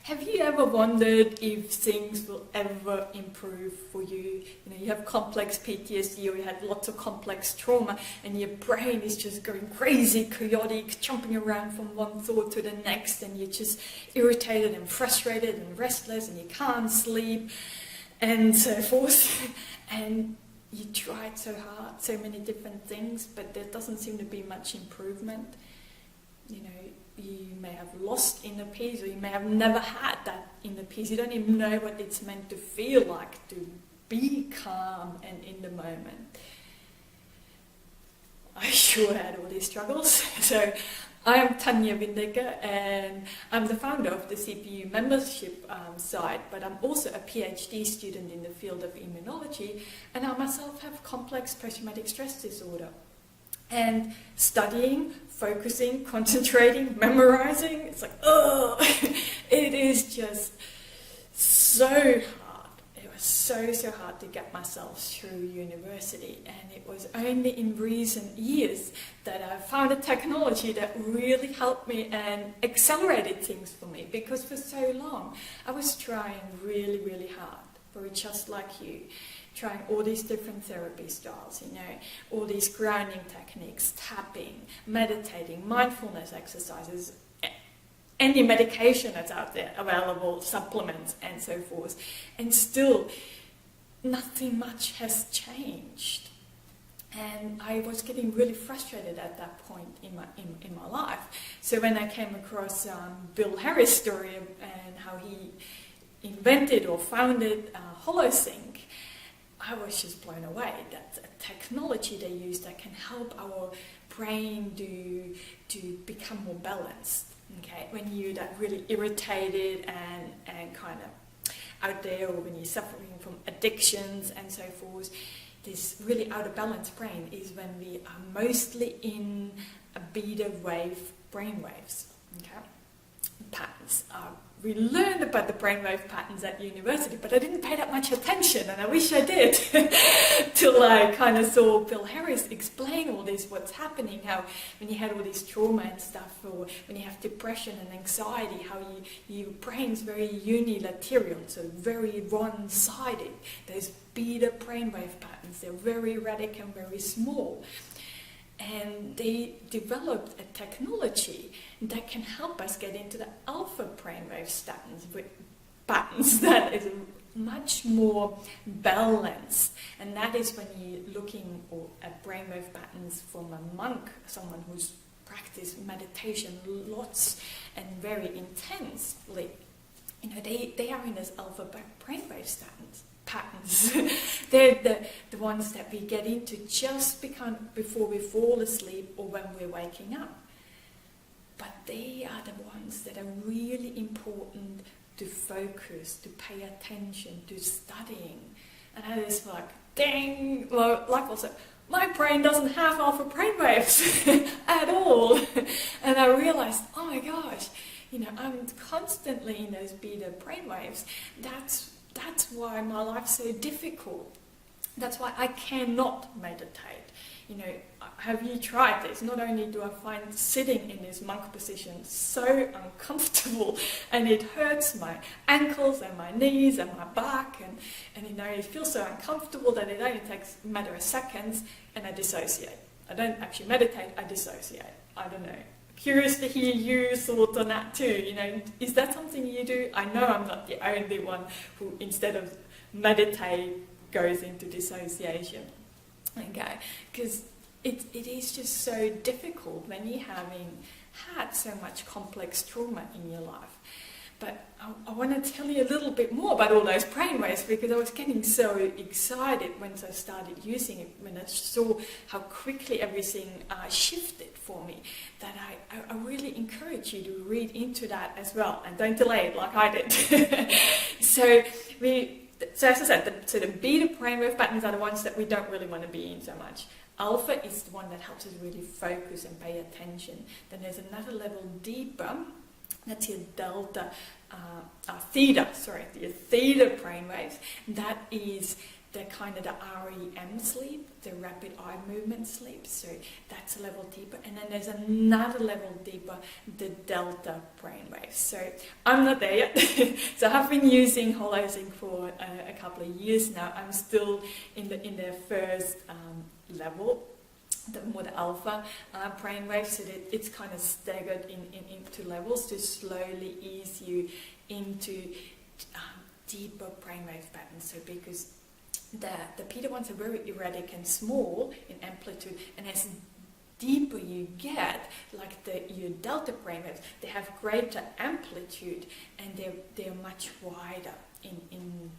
Have you ever wondered if things will ever improve for you? You know, you have complex PTSD or you had lots of complex trauma and your brain is just going crazy, chaotic, jumping around from one thought to the next, and you're just irritated and frustrated and restless and you can't sleep and so forth. And you tried so hard, so many different things, but there doesn't seem to be much improvement. You know, you may have lost inner peace, or you may have never had that inner peace. You don't even know what it's meant to feel like to be calm and in the moment. I sure had all these struggles. So I am Tanya Windecker, and I'm the founder of the CPU membership site, but I'm also a PhD student in the field of immunology, and I myself have complex post-traumatic stress disorder. And studying, focusing, concentrating, memorizing, it's like, oh, it is just so hard. It was so hard to get myself through university. And it was only in recent years that I found a technology that really helped me and accelerated things for me. Because for so long, I was trying really, really hard, very just like you. Trying all these different therapy styles, you know, all these grounding techniques, tapping, meditating, mindfulness exercises, any medication that's out there available, supplements and so forth. And still, nothing much has changed. And I was getting really frustrated at that point in my life. So when I came across Bill Harris' story and how he invented or founded Holosync, I was just blown away. That's a technology they use that can help our brain to become more balanced. Okay, when you're that really irritated and kind of out there, or when you're suffering from addictions and so forth, this really out of balance brain is when we are mostly in a beta wave brainwaves. Okay, patterns. We learned about the brainwave patterns at university, but I didn't pay that much attention, and I wish I did, till I kind of saw Bill Harris explain all this, what's happening, how when you had all this trauma and stuff, or when you have depression and anxiety, how your brain's very unilateral, so very one-sided. Those beta brainwave patterns, they're very erratic and very small. And they developed a technology that can help us get into the alpha brainwave patterns that is much more balanced. And that is when you're looking at brainwave patterns from a monk, someone who's practiced meditation lots and very intensely. You know, they are in this alpha brainwave patterns. They're the ones that we get into just before we fall asleep or when we're waking up. But they are the ones that are really important to focus, to pay attention, to studying. And I was like, dang, well, like also, my brain doesn't have alpha brainwaves at all. And I realized, oh my gosh, you know, I'm constantly in those beta brainwaves. That's why my life's so difficult. That's why I cannot meditate. You know, have you tried this? Not only do I find sitting in this monk position so uncomfortable, and it hurts my ankles and my knees and my back, and you know, it feels so uncomfortable that it only takes a matter of seconds, and I dissociate. I don't actually meditate, I dissociate. I don't know. Curious to hear your thoughts on that too. You know, is that something you do? I know I'm not the only one who, instead of meditate, goes into dissociation. Okay, because it is just so difficult when you're having had so much complex trauma in your life. But I want to tell you a little bit more about all those brainwaves, because I was getting so excited once I started using it, when I saw how quickly everything shifted for me, that I really encourage you to read into that as well, and don't delay it like I did. So as I said, the beta brainwave patterns are the ones that we don't really want to be in so much. Alpha is the one that helps us really focus and pay attention. Then there's another level deeper. That's your theta brainwaves. That is the kind of the REM sleep, the rapid eye movement sleep. So that's a level deeper. And then there's another level deeper, the delta brainwaves. So I'm not there yet. So I've been using Holosync for a couple of years now. I'm still in the first level, the more the alpha brainwaves. So that it's kind of staggered into levels to slowly ease you into deeper brainwave patterns. So because the beta ones are very erratic and small in amplitude, and as deeper you get, like your delta brainwaves, they have greater amplitude and they're much wider in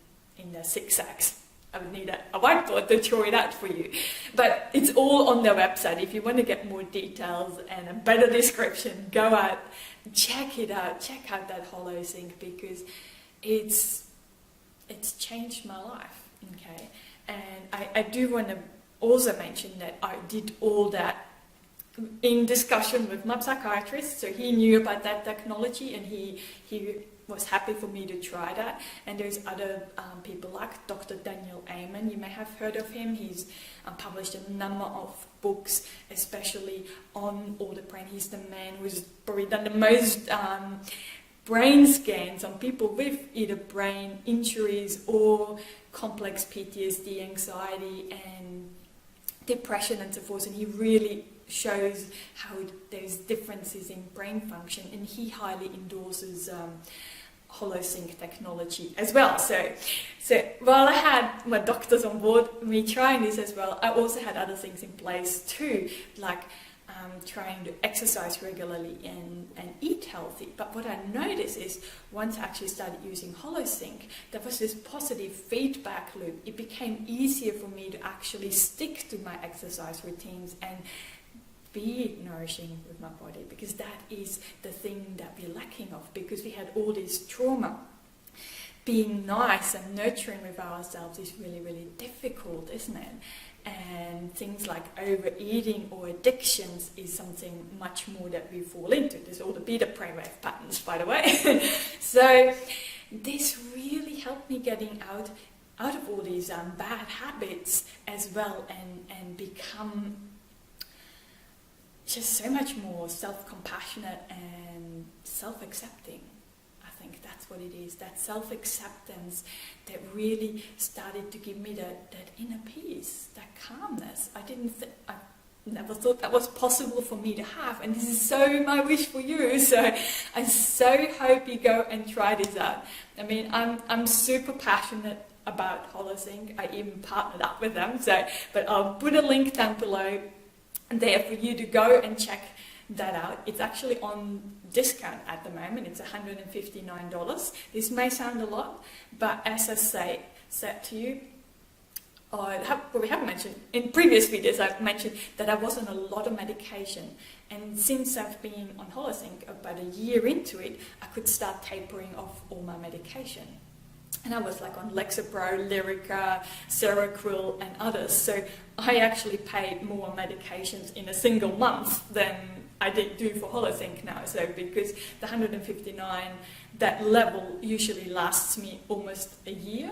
the zigzags. I would need a whiteboard to draw it out for you. But it's all on their website. If you want to get more details and a better description, go out, check it out, check out that Holosync, because it's changed my life. Okay, and I do want to also mention that I did all that in discussion with my psychiatrist, so he knew about that technology and he was happy for me to try that. And there's other people like Dr. Daniel Amen, you may have heard of him. He's published a number of books, especially on all the brain. He's the man who's probably done the most brain scans on people with either brain injuries or complex PTSD, anxiety and depression and so forth, and he really shows how there's differences in brain function, and he highly endorses Holosync technology as well. So while I had my doctors on board me trying this as well, I also had other things in place too, like trying to exercise regularly and eat healthy. But what I noticed is once I actually started using Holosync, there was this positive feedback loop. It became easier for me to actually stick to my exercise routines and be nourishing with my body, because that is the thing that we're lacking of, because we had all this trauma. Being nice and nurturing with ourselves is really, really difficult, isn't it? And things like overeating or addictions is something much more that we fall into. There's all the beta brainwave patterns, by the way. So this really helped me getting out of all these bad habits as well, and become just so much more self-compassionate and self-accepting. I think that's what it is, that self-acceptance that really started to give me that inner peace, that calmness. I never thought that was possible for me to have, and this is so my wish for you. So I so hope you go and try this out. I mean, I'm super passionate about Holosync. I even partnered up with them. But I'll put a link down below there for you to go and check that out. It's actually on discount at the moment. It's $159. This may sound a lot, but as I said to you, we haven't mentioned in previous videos, I've mentioned that I was on a lot of medication, and since I've been on Holosync about a year into it, I could start tapering off all my medication. And I was like on Lexapro, Lyrica, Seroquel and others. So I actually paid more medications in a single month than I did do for Holosync now. So because the 159, that level usually lasts me almost a year,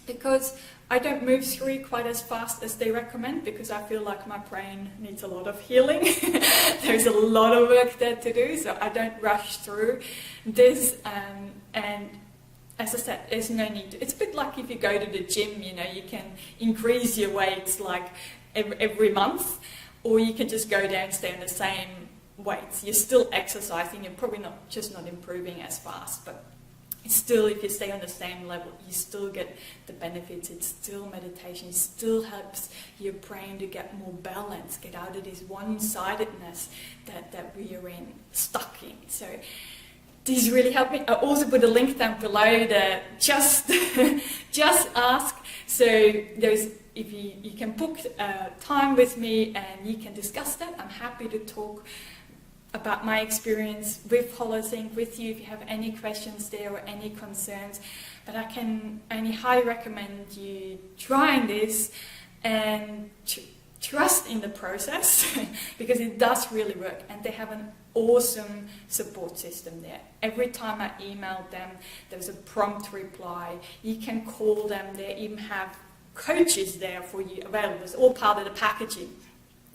because I don't move through quite as fast as they recommend, because I feel like my brain needs a lot of healing. There's a lot of work there to do, so I don't rush through this. And as I said, there's no need to. It's a bit like if you go to the gym, you can increase your weights like every month, or you can just go down and stay on the same weights. You're still exercising, you're probably not improving as fast, but still, if you stay on the same level, you still get the benefits. It's still meditation. It still helps your brain to get more balance, get out of this one-sidedness that we are stuck in. So this really helped me. I also put a link down below that just ask. So if you can book time with me and you can discuss that. I'm happy to talk about my experience with Holosync with you if you have any questions there or any concerns. But I can only highly recommend you trying this and trust in the process because it does really work, and they have an awesome support system there. Every time I emailed them, there was a prompt reply. You can call them. They even have coaches there for you available. It's all part of the packaging.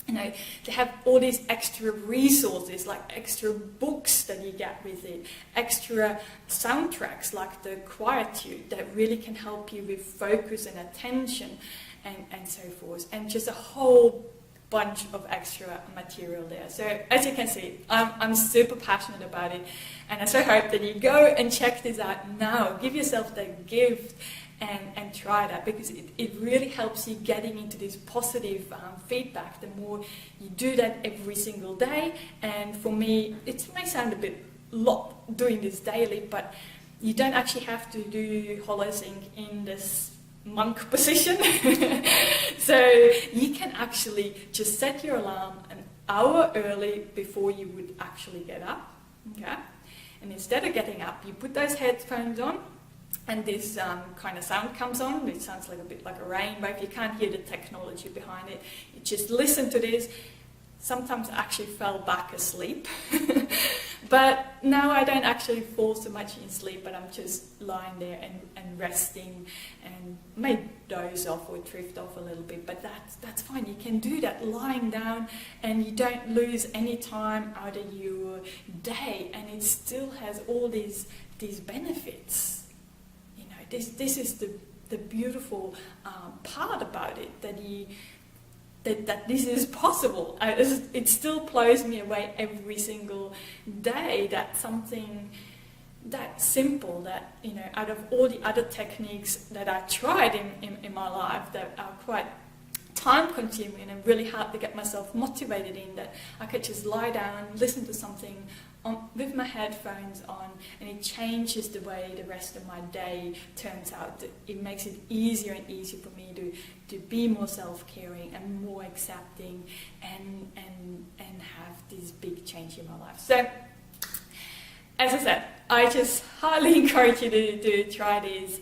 You know, they have all these extra resources, like extra books that you get with it, extra soundtracks like the Quietude that really can help you with focus and attention and so forth, and just a whole bunch of extra material there. So as you can see, I'm super passionate about it, and I so hope that you go and check this out now. Give yourself that gift and try that, because it really helps you getting into this positive feedback the more you do that every single day. And for me, it may sound a bit lot doing this daily, but you don't actually have to do Holosync in this monk position. So you can actually just set your alarm an hour early before you would actually get up, okay? And instead of getting up, you put those headphones on, and this kind of sound comes on. It sounds like a bit like a rainbow. If you can't hear the technology behind it, you just listen to this. Sometimes I actually fell back asleep. But now I don't actually fall so much in sleep, but I'm just lying there and resting, and may doze off or drift off a little bit, but that's fine. You can do that lying down, and you don't lose any time out of your day, and it still has all these benefits. You know, this is the beautiful part about it, that this is possible. It still blows me away every single day that something that simple, that, you know, out of all the other techniques that I tried in my life that are quite time consuming and really hard to get myself motivated in, that I could just lie down, listen to something with my headphones on, and it changes the way the rest of my day turns out. It makes it easier and easier for me to be more self-caring and more accepting and have this big change in my life. So, as I said, I just highly encourage you to try this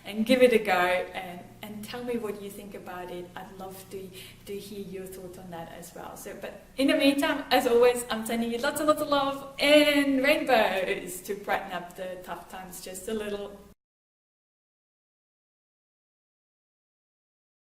and give it a go, and tell me what you think about it. I'd love to hear your thoughts on that as well. So, but in the meantime, as always, I'm sending you lots and lots of love and rainbows to brighten up the tough times just a little.